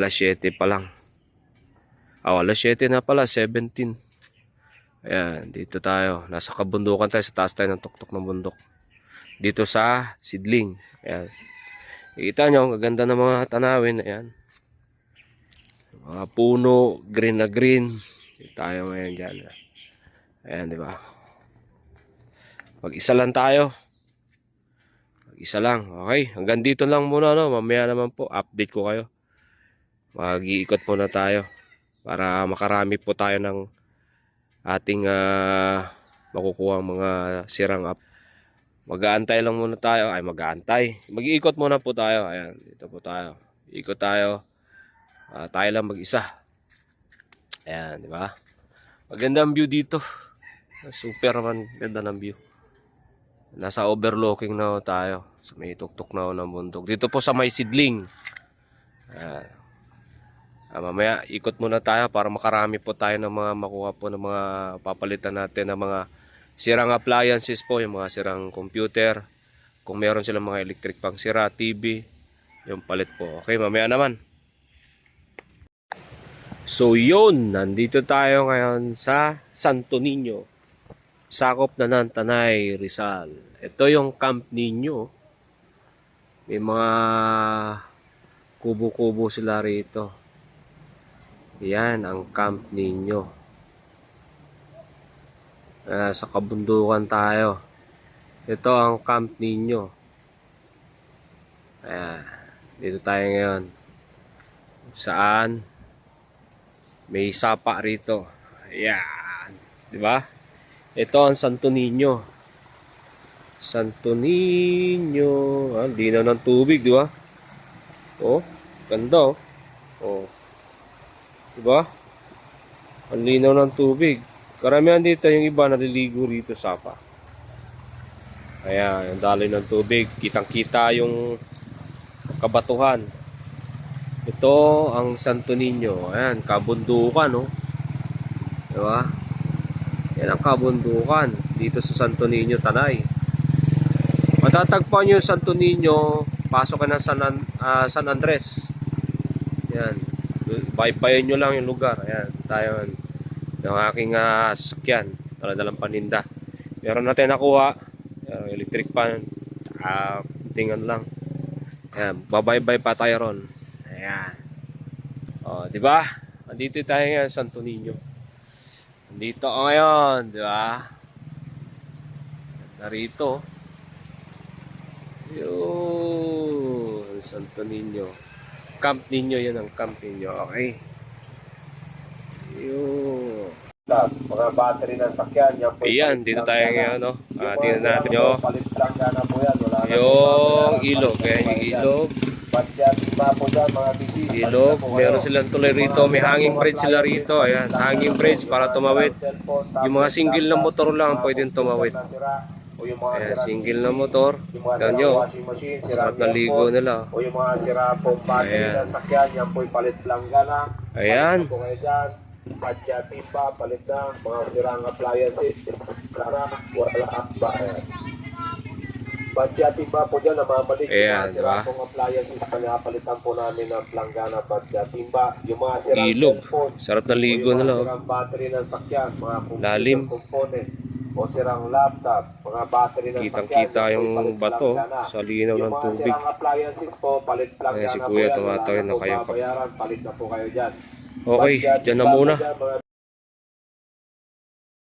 Alas 7 pa lang. Alas 7 na pala, 17. Ayan, dito tayo. Nasa kabundukan tayo, sa taas tayo ng tuktok ng bundok. Dito sa Sidling. Ayan. Ikita nyo, ang ganda ng mga tanawin. Ayan. Mga puno, green na green. Dito tayo ngayon dyan. Ayan, di ba? Mag-isa lang tayo. Mag-isa lang. Okay, hanggang dito lang muna, no? Mamaya naman po, update ko kayo. Mag-iikot muna tayo para makarami po tayo ng ating makukuha mga sirang up. Mag-aantay lang muna tayo. Ay, mag-aantay. Mag-iikot muna po tayo. Ayan, dito po tayo. Ikot tayo. Tayo lang mag-isa. Ayan, di ba? Maganda ang view dito. Super man, ganda ng view. Nasa overlooking na tayo. So, may tuktok na ng bundok. Dito po sa may Sidling. Ayan. Mamaya ikot muna tayo para makarami po tayo ng mga makuha po ng mga papalitan natin ng mga sirang appliances po, yung mga sirang computer. Kung meron silang mga electric pang sira, TV, yung palit po. Okay, mamaya naman. So yun, nandito tayo ngayon sa Santo Niño, sakop na ng Tanay, Rizal. Ito yung Camp Niño. May mga kubo-kubo sila rito. Yan ang Camp Niño. Sa kabundukan tayo. Ito ang Camp Niño. Ayan. Dito tayo ngayon. Saan? May sapa rito. Ayan. Diba? Ito ang Santo Niño. Santo Niño. Linaw ng tubig, diba? Oh, ganda oh. Oh. Diba? Ang linaw ng tubig. Karamihan dito, yung iba naliligo rito sapa. Ayan, yung daloy ng tubig. Kitang-kita yung kabatuhan. Ito ang Santo Niño. Ayan, kabundukan, no? Diba? Yan ang kabundukan dito sa Santo Niño, Tanay. Matatagpuan yung Santo Niño, pasok ka ng San Andres. Yan. Baybayin nyo lang yung lugar. Ayan, tayo ng aking sasakyan. Daladalang paninda. Meron natin nakuha. Electric pan. Tingnan lang. Ayan, babaybay pa tayo ron. Ayan. O, diba? Andito tayo ngayon, Santo Niño. Andito ako ngayon, diba? Narito. Yun, Santo Niño. Camp Niño, yan ang Camp Niño. Okay. Yun. Mga battery ng sakyan. Ayan, dito tayo ngayon, no? Tingnan natin yung ilog. Ayan, yung ilog. Ilog. Meron silang tuloy rito. May hanging bridge sila rito. Ayan, hanging bridge para tumawid. Yung mga single na motor lang pwedeng tumawid. Ayan, single na motor. Tignan nyo. Sarap na ligo nila. O yung mga sira pong battery ng sakyan, yan po'y palit lang gana. Ayan. Padya, timba, palit na, mga sirang appliances. Para wala ba. Padya, timba po dyan, namamalik. Ayan, yung mga sira pong appliances, panapalitan po namin ng planggana, padya, timba. Yung mga sirang Ilog. cellphone. Sarap na ligo nila. Yung mga sirang battery ng sakyan, mga Lalim. component. O sirang laptop, mga battery ng Kitang-kita yung bato sa linaw ng tubig. Yung mga sirang appliances po, palit lang Ayan, si Kuya tumatawid na kayo. Palit na po kayo dyan. Okay, dyan na muna.